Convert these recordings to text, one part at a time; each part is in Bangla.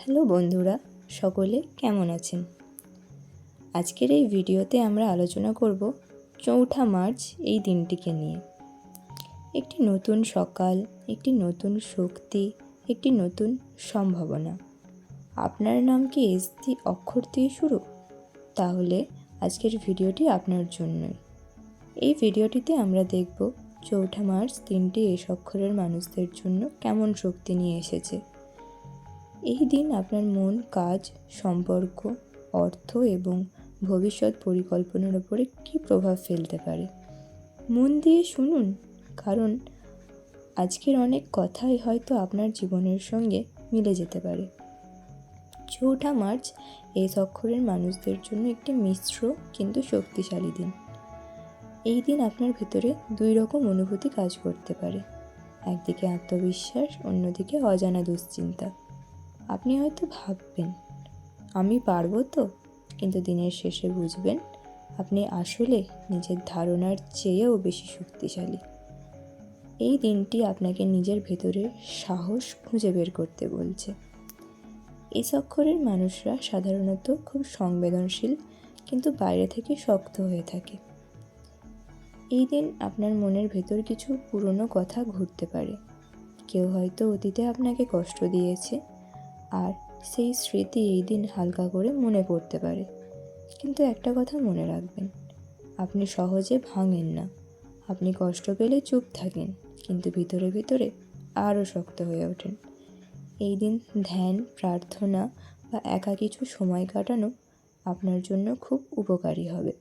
হ্যালো বন্ধুরা, সকলে কেমন আছেন? আজকের এই ভিডিওতে আমরা আলোচনা করব ৪ঠা মার্চ এই দিনটিকে নিয়ে। একটি নতুন সকাল, একটি নতুন শক্তি, একটি নতুন সম্ভাবনা। আপনার নাম কি এস অক্ষর দিয়ে শুরু? তাহলে আজকের ভিডিওটি আপনার জন্যই। এই ভিডিওটিতে আমরা দেখব ৪ঠা মার্চ দিনটি এস অক্ষরের মানুষদের জন্য কেমন শক্তি নিয়ে এসেছে। এই দিন আপনার মন, কাজ, সম্পর্ক, অর্থ এবং ভবিষ্যৎ পরিকল্পনার উপরে কী প্রভাব ফেলতে পারে। মন দিয়ে শুনুন, কারণ আজকের অনেক কথাই হয়তো আপনার জীবনের সঙ্গে মিলে যেতে পারে। ৪ঠা মার্চ এস অক্ষরের মানুষদের জন্য একটি মিশ্র কিন্তু শক্তিশালী দিন। এই দিন আপনার ভেতরে দুই রকম অনুভূতি কাজ করতে পারে। একদিকে আত্মবিশ্বাস, অন্যদিকে অজানা দুশ্চিন্তা। আপনি হয়তো ভাববেন, আমি পারবো তো, কিন্তু দিনের শেষে বুঝবেন আপনি আসলে নিজের ধারণার চেয়েও বেশি শক্তিশালী। এই দিনটি আপনাকে নিজের ভেতরে সাহস খুঁজে বের করতে বলছে। এস অক্ষরের মানুষরা সাধারণত খুব সংবেদনশীল, কিন্তু বাইরে থেকে শক্ত হয়ে থাকে। এই দিন আপনার মনের ভেতর কিছু পুরনো কথা ঘুরতে পারে। কেউ হয়তো অতীতে আপনাকে কষ্ট দিয়েছে, আর সেই স্মৃতি এই দিন হালকা করে মনে পড়তে পারে। কিন্তু একটা কথা মনে রাখবেন, আপনি সহজে ভাঙেন না। আপনি কষ্ট পেলে চুপ থাকেন, কিন্তু ভিতরে ভিতরে আরও শক্ত হয়ে ওঠেন। এই দিন ধ্যান, প্রার্থনা বা একা কিছু সময় কাটানো আপনার জন্য খুব উপকারী হবে।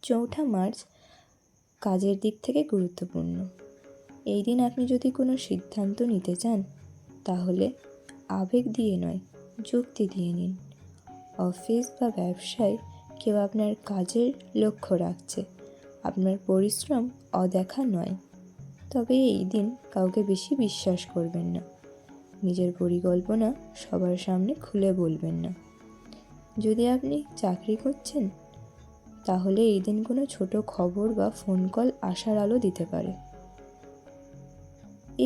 ৪ঠা মার্চ কাজের দিক থেকে গুরুত্বপূর্ণ। এই দিন আপনি যদি কোনো সিদ্ধান্ত নিতে চান, তাহলে আবেগ দিয়ে নয়, যুক্তি দিয়ে নিন। অফিস বা ব্যবসায় কেউ আপনার কাজের লক্ষ্য রাখছে, আপনার পরিশ্রম অদেখা নয়। তবে এই দিন কাউকে বেশি বিশ্বাস করবেন না। নিজের পরিকল্পনা সবার সামনে খুলে বলবেন না। যদি আপনি চাকরি করছেন, তাহলে এই দিন কোনো ছোট খবর বা ফোন কল আশার আলো দিতে পারে।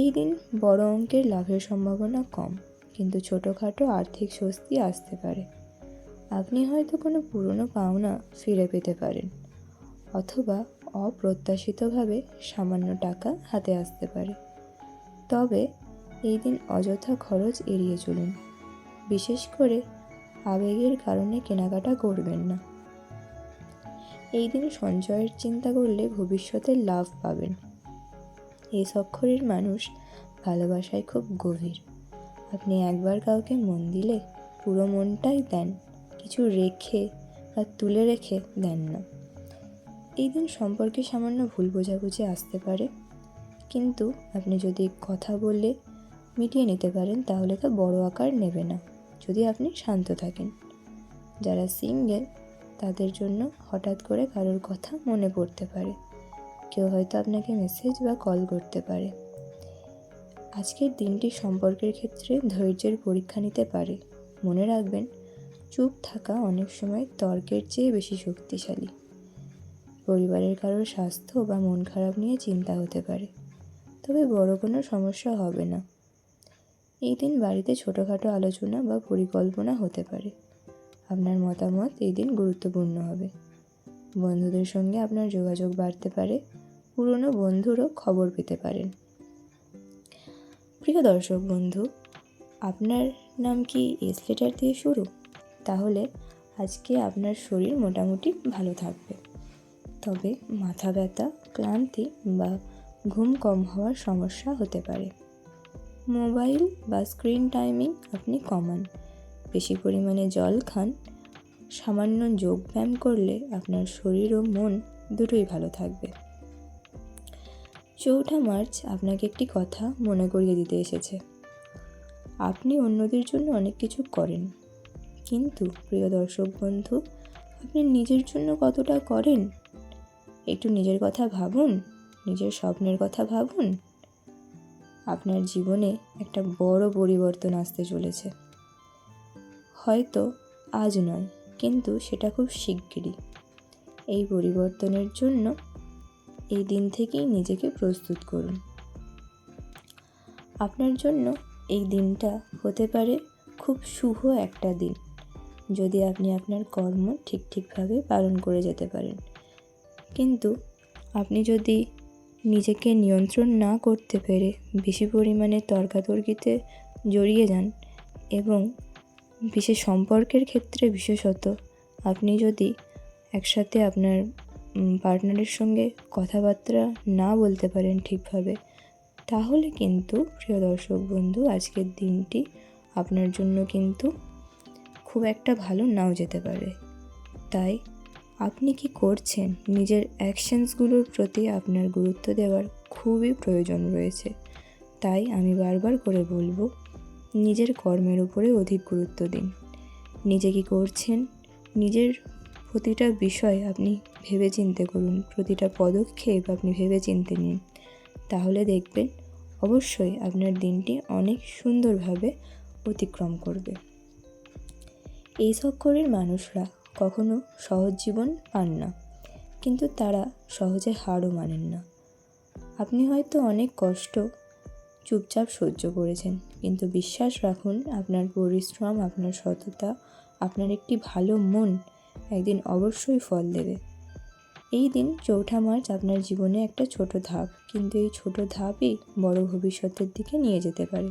এই দিন বড় অঙ্কের লাভের সম্ভাবনা কম, কিন্তু ছোটোখাটো আর্থিক স্বস্তি আসতে পারে। আপনি হয়তো কোনো পুরনো পাওনা ফিরে পেতে পারেন, অথবা অপ্রত্যাশিতভাবে সামান্য টাকা হাতে আসতে পারে। তবে এই দিন অযথা খরচ এড়িয়ে চলুন। বিশেষ করে আবেগের কারণে কেনাকাটা করবেন না। এই দিন সঞ্চয়ের চিন্তা করলে ভবিষ্যতে লাভ পাবেন। এস অক্ষরের মানুষ ভালোবাসায় খুব গভীর। আপনি একবার কাউকে মন দিলে পুরো মনটাই দেন, কিছু রেখে বা তুলে রেখে দেন না। এই দিন সম্পর্কে সামান্য ভুল বোঝাবুঝি আসতে পারে, কিন্তু আপনি যদি কথা বললে মিটিয়ে নিতে পারেন, তাহলে তা বড় আকার নেবে না, যদি আপনি শান্ত থাকেন। যারা সিঙ্গেল, তাদের জন্য হঠাৎ করে কারোর কথা মনে পড়তে পারে। কেউ হয়তো আপনাকে মেসেজ বা কল করতে পারে। আজকের দিনটি সম্পর্কের ক্ষেত্রে ধৈর্যের পরীক্ষা নিতে পারে। মনে রাখবেন, চুপ থাকা অনেক সময় তর্কের চেয়ে বেশি শক্তিশালী। পরিবারের কারোর স্বাস্থ্য বা মন খারাপ নিয়ে চিন্তা হতে পারে, তবে বড় কোনো সমস্যা হবে না। এই দিন বাড়িতে ছোটোখাটো আলোচনা বা পরিকল্পনা হতে পারে। আপনার মতামত এই দিন গুরুত্বপূর্ণ হবে। বন্ধুদের সঙ্গে আপনার যোগাযোগ বাড়তে পারে। পুরনো বন্ধুরও খবর পেতে পারেন। প্রিয় দর্শক বন্ধু, আপনার নাম কি এস লেটার দিয়ে শুরু? তাহলে আজকে আপনার শরীর মোটামুটি ভালো থাকবে, তবে মাথা ব্যথা, ক্লান্তি বা ঘুম কম হওয়ার সমস্যা হতে পারে। মোবাইল বা স্ক্রিন টাইমিং আপনি কমান। বেশি পরিমাণে জল খান। সামান্য যোগব্যায়াম করলে আপনার শরীর ও মন দুটোই ভালো থাকবে। ৪ঠা মার্চ আপনাকে একটি কথা মনে করিয়ে দিতে এসেছে। আপনি অন্যদের জন্য অনেক কিছু করেন, কিন্তু প্রিয় দর্শক বন্ধু, আপনি নিজের জন্য কতটা করেন? একটু নিজের কথা ভাবুন, নিজের স্বপ্নের কথা ভাবুন। আপনার জীবনে একটা বড় পরিবর্তন আসতে চলেছে। হয়তো আজ নয়, কিন্তু সেটা খুব শিগগিরই। এই পরিবর্তনের জন্য এই দিন থেকেই নিজেকে প্রস্তুত করুন। আপনার জন্য এই দিনটা হতে পারে খুব শুভ একটা দিন, যদি আপনি আপনার কর্ম ঠিকভাবে পালন করে যেতে পারেন। কিন্তু আপনি যদি নিজেকে নিয়ন্ত্রণ না করতে পেরে বেশি পরিমাণে তর্কাতর্কিতে জড়িয়ে যান এবং বিশেষ সম্পর্কের ক্ষেত্রে বিশেষত আপনি যদি একসাথে আপনার পার্টনারের সঙ্গে কথাবার্তা না বলতে পারেন ঠিকভাবে, তাহলে কিন্তু প্রিয় দর্শক বন্ধু, আজকের দিনটি আপনার জন্য কিন্তু খুব একটা ভালো নাও যেতে পারে। তাই আপনি কি করছেন, নিজের অ্যাকশনসগুলোর প্রতি আপনার গুরুত্ব দেওয়ার খুবই প্রয়োজন রয়েছে। তাই আমি বারবার করে বলবো, নিজের কর্মের উপরে অধিক গুরুত্ব দিন। নিজে কি করছেন, নিজের প্রতিটা বিষয় আপনি ভেবেচিন্তে করুন, প্রতিটা পদক্ষেপ আপনি ভেবেচিন্তে নিন। তাহলে দেখবেন অবশ্যই আপনার দিনটি অনেক সুন্দরভাবে অতিক্রম করবে। এই চক্করের মানুষরা কখনো সহজ জীবন পান না, কিন্তু তারা সহজে হারও মানেন না। আপনি হয়তো অনেক কষ্ট চুপচাপ সহ্য করেছেন, কিন্তু বিশ্বাস রাখুন, আপনার পরিশ্রম, আপনার সততা, আপনার একটি ভালো মন একদিন অবশ্যই ফল দেবে। এই দিন ৪ঠা মার্চ আপনার জীবনে একটা ছোট ধাপ, কিন্তু এই ছোট ধাপই বড় ভবিষ্যতের দিকে নিয়ে যেতে পারে।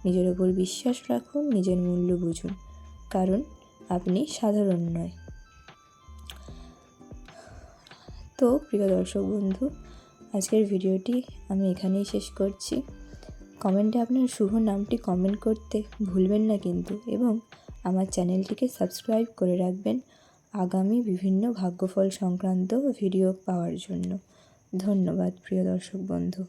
নিজের ওপর বিশ্বাস রাখুন, নিজের মূল্য বুঝুন, কারণ আপনি সাধারণ নয়। তো প্রিয় দর্শক বন্ধু, আজকের ভিডিওটি আমি এখানেই শেষ করছি। কমেন্টে আপনার শুভ নামটি কমেন্ট করতে ভুলবেন না কিন্তু, এবং আমার চ্যানেলটিকে সাবস্ক্রাইব করে রাখবেন আগামী বিভিন্ন ভাগ্যফল সংক্রান্ত ভিডিও পাওয়ার জন্য। ধন্যবাদ প্রিয় দর্শক বন্ধু।